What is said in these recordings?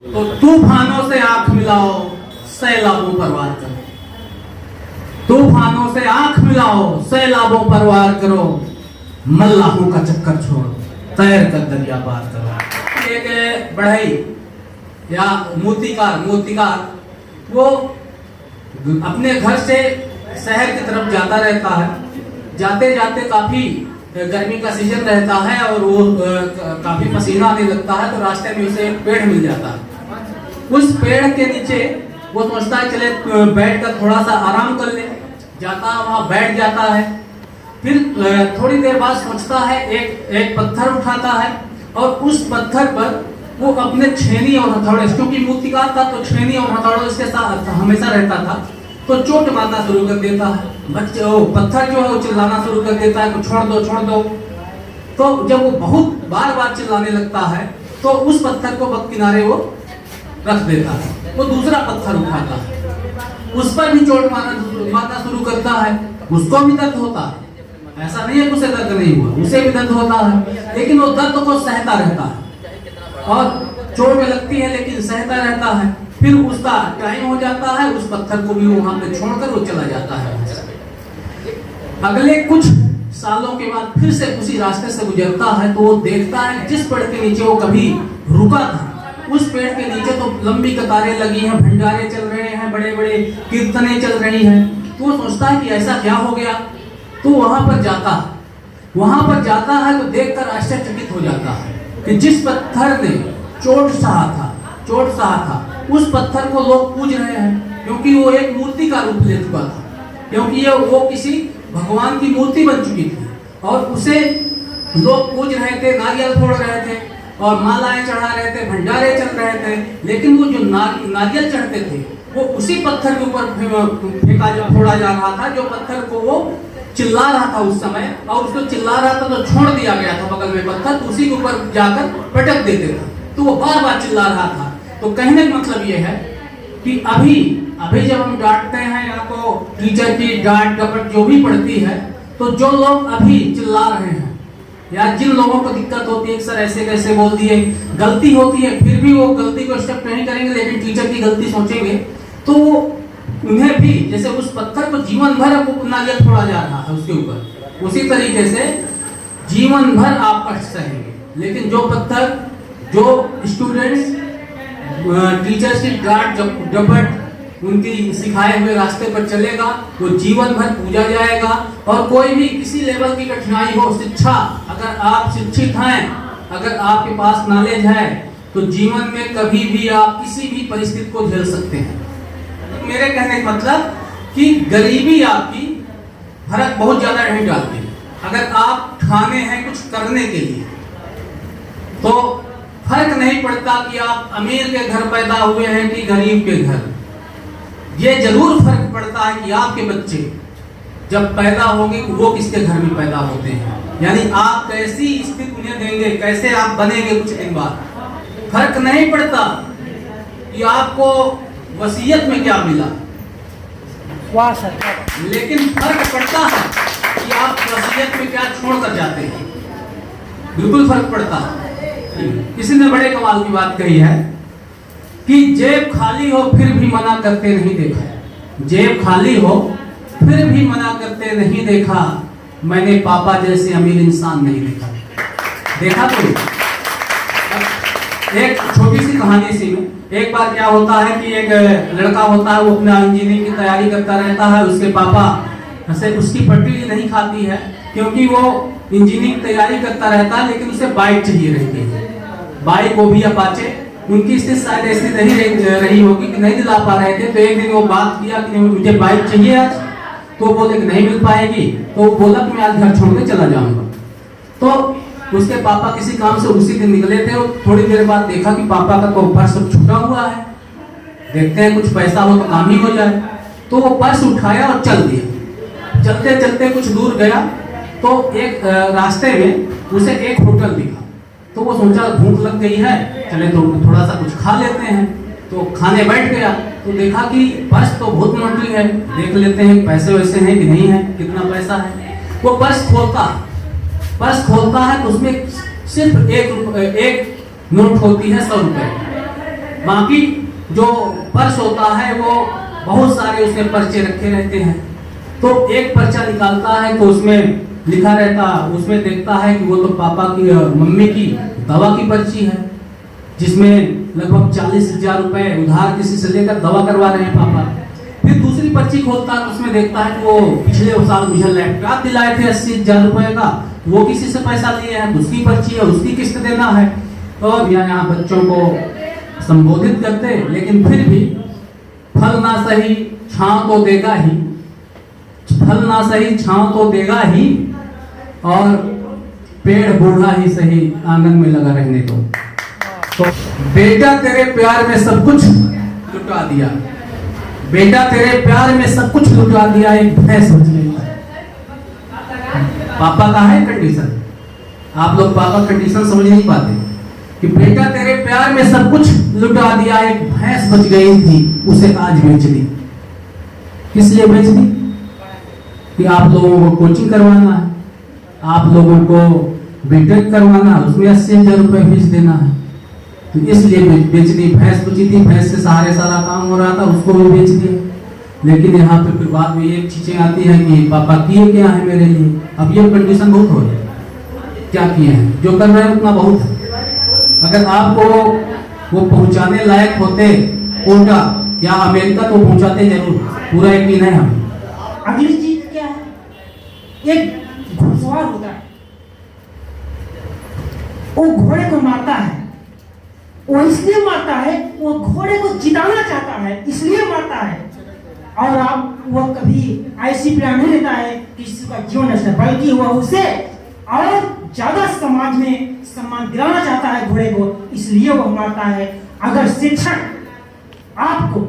तो तूफानों से आंख मिलाओ, सैलाबों पर वार करो। तूफानों से आंख मिलाओ, सैलाबों पर वार करो, मल्लाहों का चक्कर छोड़ो, तैर कर दरिया पार करो। एक बढ़ई या मूर्तिकार वो अपने घर से शहर की तरफ जाता रहता है। जाते जाते काफी गर्मी का सीजन रहता है और वो काफी पसीना आने लगता है, तो रास्ते में उसे एक पेड़ मिल जाता है। उस पेड़ के नीचे वो सोचता है चले बैठ कर थोड़ा सा आराम कर ले। जाता है वहां बैठ जाता है। फिर थोड़ी देर बाद सोचता है, एक पत्थर उठाता है और उस पत्थर पर वो अपने छेनी और हथौड़े, क्योंकि मूर्तिकार था तो छेनी और हथौड़े उसके साथ हमेशा रहता था, तो चोट मारना शुरू कर देता है। बच्चे पत्थर जो है वो चिल्लाना शुरू कर देता है, छोड़ दो छोड़ दो। तो जब वो बहुत बार चिल्लाने लगता है तो उस पत्थर को बद किनारे वो रख देता है। वो दूसरा पत्थर उठाता है, उस पर भी चोट मारना शुरू करता है। उसको भी दर्द होता है, ऐसा नहीं है उसे दर्द नहीं हुआ, उसे भी दर्द होता है, लेकिन वो दर्द को सहता रहता है और चोट लगती है लेकिन सहता रहता है। फिर उसका टाइम हो जाता है, उस पत्थर को भी वहां पे छोड़कर वो चला जाता है। अगले कुछ सालों के बाद फिर से उसी रास्ते से गुजरता है तो वो देखता है जिस पेड़ के नीचे वो कभी रुका था, उस पेड़ के नीचे तो लंबी कतारें लगी हैं, भंडारे चल रहे हैं, बड़े बड़े कीर्तनें चल रही हैं। तो वो सोचता है कि ऐसा क्या हो गया, तो वहां पर जाता है तो देखकर आश्चर्यचकित हो जाता है कि जिस पत्थर ने चोट सहा था उस पत्थर को लोग पूज रहे हैं, क्योंकि वो एक मूर्ति का रूप ले चुका था, क्योंकि वो किसी भगवान की मूर्ति बन चुकी थी और उसे लोग पूज रहे थे, नारियल फोड़ रहे थे और मालाएं चढ़ा रहे थे, भंडारे चल रहे थे। लेकिन वो जो नारियल चढ़ते थे वो उसी पत्थर के ऊपर फोड़ा जा रहा था, जो पत्थर को वो चिल्ला रहा था उस समय, और उसको चिल्ला रहा था तो छोड़ दिया गया था बगल में पत्थर, तो उसी के ऊपर जाकर पटक देते थे। तो वो बार चिल्ला रहा था। तो कहने का मतलब ये है कि अभी जब हम डांटते हैं या तो टीचर की डांट डपट जो भी पड़ती है, तो जो लोग अभी चिल्ला रहे हैं या जिन लोगों को दिक्कत होती है सर ऐसे कैसे बोल दिए, गलती होती है फिर भी वो गलती को एक्सेप्ट नहीं करेंगे, लेकिन टीचर की गलती सोचेंगे, तो उन्हें भी जैसे उस पत्थर को जीवन भर नारियल फोड़ा जा रहा है उसके ऊपर, उसी तरीके से जीवन भर आप कष्ट सहेंगे। लेकिन जो स्टूडेंट्स टीचर्स की डांट डपट उनकी सिखाए हुए रास्ते पर चलेगा, वो जीवन भर पूजा जाएगा। और कोई भी किसी लेवल की कठिनाई हो, शिक्षा, अगर आप शिक्षित हैं, अगर आपके पास नॉलेज है, तो जीवन में कभी भी आप किसी भी परिस्थिति को झेल सकते हैं। मेरे कहने का मतलब कि गरीबी आपकी फर्क बहुत ज्यादा नहीं डालती। अगर आप ठाने हैं कुछ करने के लिए तो फर्क नहीं पड़ता कि आप अमीर के घर पैदा हुए हैं कि गरीब के घर। ये जरूर फर्क पड़ता है कि आपके बच्चे जब पैदा होंगे वो किसके घर में पैदा होते हैं, यानी आप कैसी स्थिति उन्हें देंगे, कैसे आप बनेंगे कुछ दिन बाद। फर्क नहीं पड़ता कि आपको वसीयत में क्या मिला, लेकिन फर्क पड़ता है कि आप वसीयत में क्या छोड़ कर जाते हैं। बिल्कुल फर्क पड़ता है। किसी ने बड़े कमाल की बात कही है कि जेब खाली हो फिर भी मना करते नहीं देखा। जेब खाली हो फिर भी मना करते नहीं देखा, मैंने पापा जैसे अमीर इंसान नहीं देखा। तो एक छोटी सी कहानी सी में, एक बार क्या होता है कि एक लड़का होता है, वो अपना इंजीनियरिंग की तैयारी करता रहता है। उसके पापा से उसकी पट्टी नहीं खाती है, क्योंकि वो इंजीनियरिंग तैयारी करता रहता है, लेकिन उसे बाइक चाहिए रहती है, बाइक वो भी अपाचे। उनकी स्थिति शायद ऐसी नहीं रही होगी कि नहीं दिला पा रहे थे। तो एक दिन वो बात किया कि मुझे बाइक चाहिए आज, तो बोले कि नहीं मिल पाएगी। तो वो बोला कि मैं आज घर छोड़ के चला जाऊंगा। तो उसके पापा किसी काम से उसी दिन निकले थे, और थोड़ी देर बाद देखा कि पापा का तो पर्स छूटा हुआ है, देखते हैं कुछ पैसा हो तो काम ही हो जाए। तो वो पर्स उठाया और चल दिया। चलते चलते कुछ दूर गया तो एक रास्ते में उसे एक होटल दिखा। तो वो सोचा भूख लग गई है, चले तो थोड़ा सा कुछ खा लेते हैं। तो खाने बैठ गया तो देखा कि पर्स तो बहुत मोटी है, देख लेते हैं पैसे वैसे हैं कि नहीं है, कितना पैसा है। वो पर्स खोलता है तो उसमें सिर्फ एक नोट होती है 100 रुपए। बाकी जो पर्स होता है वो बहुत सारे उसमें पर्चे रखे रहते हैं, तो एक पर्चा निकालता है तो उसमें लिखा रहता, उसमें देखता है कि वो तो पापा की मम्मी की दवा की पर्ची है, जिसमें लगभग 40,000 रुपए उधार किसी से लेकर दवा करवा रहे हैं पापा। फिर दूसरी पर्ची खोलता है तो उसमें देखता है कि वो पिछले साल मुझे लैपटॉप दिलाए थे 80,000 रुपए का, वो किसी से पैसा लिए हैं, उसकी पर्ची है, उसकी किस्त देना है। और यहाँ बच्चों को संबोधित करते, लेकिन फिर भी फल ना सही छांव तो देगा ही, फल ना सही छांव तो देगा ही, और पेड़ बूढ़ा ही सही आंगन में लगा रहने दो। तो बेटा तेरे प्यार में सब कुछ लुटा दिया, बेटा तेरे प्यार में सब कुछ लुटा दिया, एक भैंस बच गई। पापा का है कंडीशन, आप लोग पापा कंडीशन समझ नहीं पाते कि बेटा तेरे प्यार में सब कुछ लुटा दिया, एक भैंस बच गई थी, उसे आज बेच दी। किस लिए बेच दी? कि आप लोगों को कोचिंग करवाना है, आप लोगों को बीटेक करवाना है, उसमें 80,000 रुपए फीस देना है, तो इसलिए बेच दी। भैंस बची थी, भैंस से सहारे सारा काम हो रहा था, उसको भी बेच दिया। लेकिन यहाँ पे फिर बाद में एक चीजें आती हैं कि पापा किए क्या है मेरे लिए। अब ये कंडीशन बहुत हो रही है, क्या किए हैं, जो कर रहे हैं उतना बहुत है। अगर आपको वो पहुंचाने लायक होते कोटा या अमेरिका तो पहुंचाते जरूर, पूरा यकीन है हमें। अगली चीज क्या है, एक घुड़सवार होता है, वो घोड़े को मारता है, वो इसलिए मारता है, वो घोड़े को जिताना चाहता है इसलिए मारता है। और अब वो कभी ऐसी प्लान नहीं लेता है कि किसी का जीवन नष्ट, बल्कि वह उसे और ज्यादा समाज में सम्मान दिलाना चाहता है घोड़े को, इसलिए वो मारता है। अगर शिक्षक आपको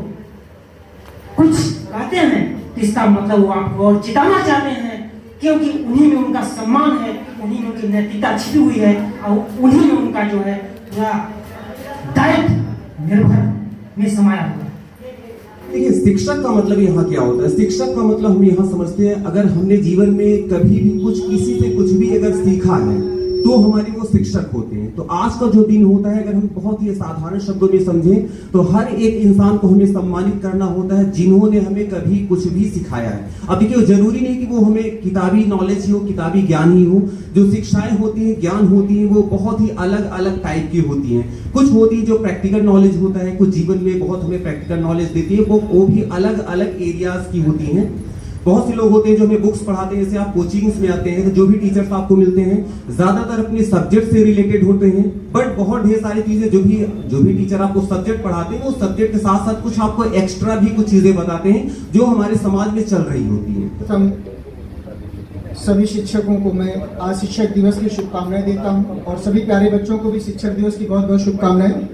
कुछ कहते हैं तो इसका मतलब वो आपको और जिताना चाहते हैं, क्योंकि उन्हीं में उनका सम्मान है, उन्हीं में उनकी नैतिकता छिपी हुई है, और उन्हीं में उनका जो है पूरा दायित्व निर्भर में समाया हुआ है। देखिए, शिक्षक का मतलब यहाँ क्या होता है? शिक्षक का मतलब हम यहाँ समझते हैं, अगर हमने जीवन में कभी भी कुछ किसी से कुछ भी अगर सीखा है तो हमारे वो शिक्षक होते हैं। तो आज का जो दिन होता है, अगर हम बहुत ही साधारण शब्दों में समझें तो हर एक इंसान को हमें सम्मानित करना होता है जिन्होंने हमें कभी कुछ भी सिखाया है। अब देखिए, जरूरी नहीं कि वो हमें किताबी नॉलेज ही हो, किताबी ज्ञान ही हो। जो शिक्षाएं होती हैं, ज्ञान होती है, वो बहुत ही अलग अलग टाइप की होती हैं। कुछ होती है जो प्रैक्टिकल नॉलेज होता है, कुछ जीवन में बहुत हमें प्रैक्टिकल नॉलेज देती है, वो भी अलग अलग एरियाज की होती हैं। बहुत से लोग होते हैं जो हमें बुक्स पढ़ाते हैं, जैसे आप कोचिंग्स में आते हैं तो जो भी टीचर्स आपको मिलते हैं ज्यादातर अपने सब्जेक्ट से रिलेटेड होते हैं, बट बहुत ढेर सारी चीजें जो भी टीचर आपको सब्जेक्ट पढ़ाते हैं वो सब्जेक्ट के साथ साथ कुछ आपको एक्स्ट्रा भी कुछ चीजें बताते हैं जो हमारे समाज में चल रही होती है। सभी शिक्षकों को मैं आज शिक्षक दिवस की शुभकामनाएं देता हूं, और सभी प्यारे बच्चों को भी शिक्षक दिवस की बहुत बहुत शुभकामनाएं।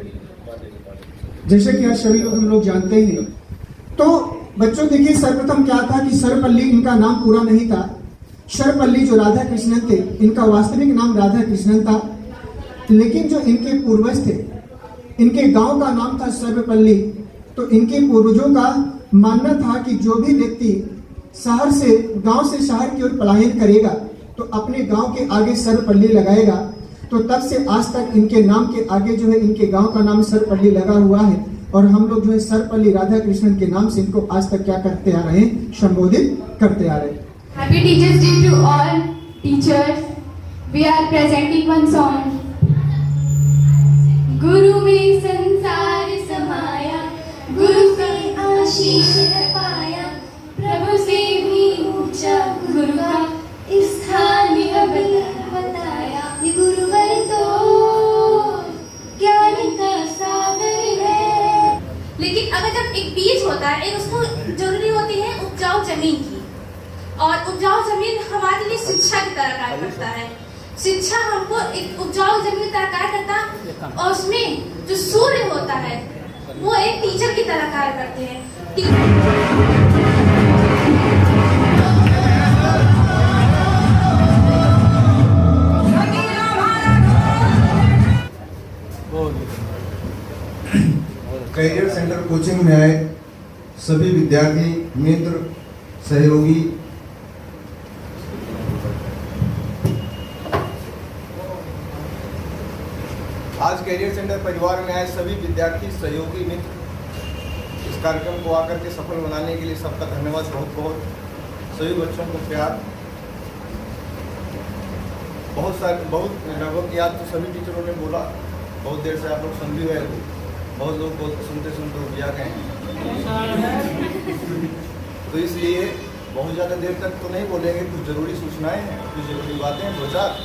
जैसे कि आज सभी लोग हम लोग जानते हैं, तो बच्चों देखिए, सर्वप्रथम क्या था कि सर्वपल्ली इनका नाम पूरा नहीं था। सर्वपल्ली जो राधा कृष्णन थे, इनका वास्तविक नाम राधा कृष्णन था, लेकिन जो इनके पूर्वज थे, इनके गांव का नाम था सर्वपल्ली। तो इनके पूर्वजों का मानना था कि जो भी व्यक्ति शहर से, गांव से शहर की ओर पलायन करेगा तो अपने गांव के आगे सर्वपल्ली लगाएगा। तो तब से आज तक इनके नाम के आगे जो है इनके गांव का नाम सर्वपल्ली लगा हुआ है, और हम लोग जो है सर्वपल्ली राधा कृष्णन के नाम से इनको आज तक क्या करते आ रहे हैं, संबोधित करते आ रहे हैं। Happy Teachers Day to all teachers. We are presenting one song. गुरु में संसार समाया, गुरु से आशीष पाया, प्रभु से भी ऊंचा गुरु का स्थान बताया। ये गुरुवर तो ज्ञान का सागर है। लेकिन अगर जब एक बीज होता है, एक उसको जरूरी होती है उपजाऊ जमीन की, और उपजाऊ जमीन हमारे लिए शिक्षा की तरह कार्य करता है। शिक्षा हमको एक उपजाऊ जमीन की तरह कार्य करता, और उसमें जो सूर्य होता है वो एक टीचर की तरह कार्य करते हैं। कैरियर सेंटर कोचिंग में आए सभी विद्यार्थी मित्र सहयोगी आज कैरियर सेंटर सेंटर परिवार में आए सभी विद्यार्थी, सहयोगी मित्र, इस कार्यक्रम को आकर के सफल बनाने के लिए सबका धन्यवाद। बहुत बहुत सभी बच्चों को प्यार। बहुत लगभग की आज तो सभी टीचरों ने बोला, बहुत देर से आप लोग सुन भी रहे थे, बहुत लोग सुनते सुनते उबिया गए हैं। तो इसलिए बहुत ज़्यादा देर तक तो नहीं बोलेंगे, कुछ ज़रूरी सूचनाएं हैं, कुछ ज़रूरी बातें, 2-4,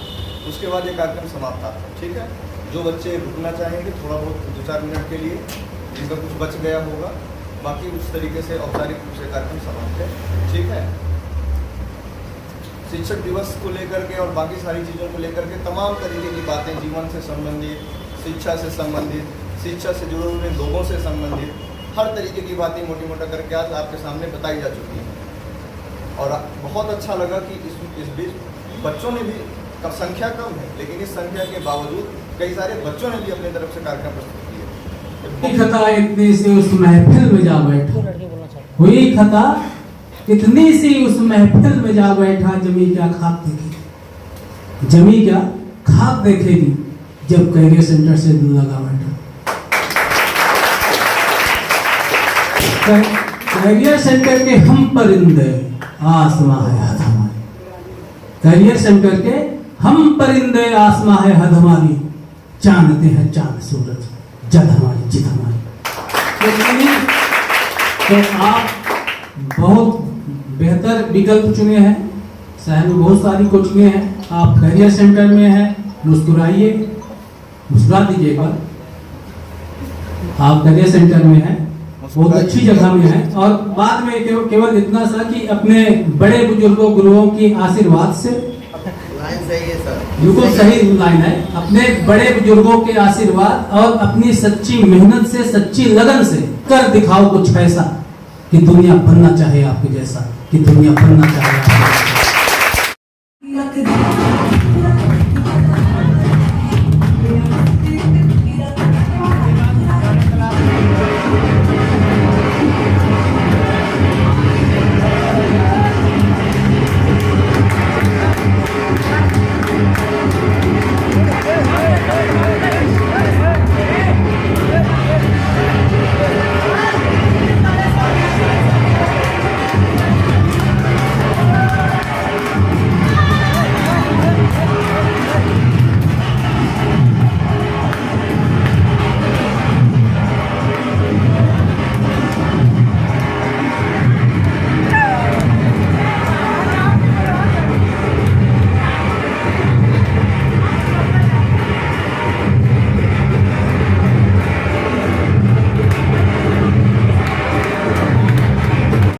उसके बाद ये कार्यक्रम समाप्त आता है। ठीक है, जो बच्चे रुकना चाहेंगे थोड़ा बहुत 2-4 मिनट के लिए, जिनका कुछ बच गया होगा, बाकी उस तरीके से औपचारिक रूप से कार्यक्रम समाप्त है। ठीक है, शिक्षक दिवस को लेकर के और बाकी सारी चीज़ों को लेकर के तमाम तरीके की बातें, जीवन से संबंधित, शिक्षा से संबंधित, शिक्षा से जुड़े हुए लोगों से संबंधित, हर तरीके की बातें मोटी मोटा करके आज आपके सामने बताई जा चुकी हैं। और बहुत अच्छा लगा कि इस बीच बच्चों ने भी, संख्या कम है लेकिन इस संख्या के बावजूद कई सारे बच्चों ने भी अपनी तरफ से कार्यक्रम प्रस्तुत किए। खता इतनी सी उस महफिल में जा बैठा, हुई खता इतनी सी उस महफिल में जा बैठा, जमी क्या खाक देखेगी, जमी क्या खाक देखेगी जब कैरियर सेंटर से दिल लगा बैठा। कैरियर सेंटर के हम परिंदे आसमां है हद हमारी, कैरियर सेंटर के हम परिंदे आसमां है हद हमारी, जानते हैं चांद सूरज जद हमारी जिद हमारी। तो आप बहुत बेहतर विकल्प चुने हैं, शहर में बहुत सारी कोचिंगें हैं, आप कैरियर सेंटर में हैं, मुस्कुराइए, मुस्कुरा दीजिएगा। आप कैरियर सेंटर में हैं, बहुत अच्छी जगह में है। और बाद में केवल इतना सा कि अपने बड़े बुजुर्गों गुरुओं की आशीर्वाद से, लाइन सही है सर, बिल्कुल सही लाइन है, अपने बड़े बुजुर्गों के आशीर्वाद और अपनी सच्ची मेहनत से, सच्ची लगन से कर दिखाओ कुछ ऐसा कि दुनिया बनना चाहे आपके जैसा, कि दुनिया बनना चाहे आपके जैसा।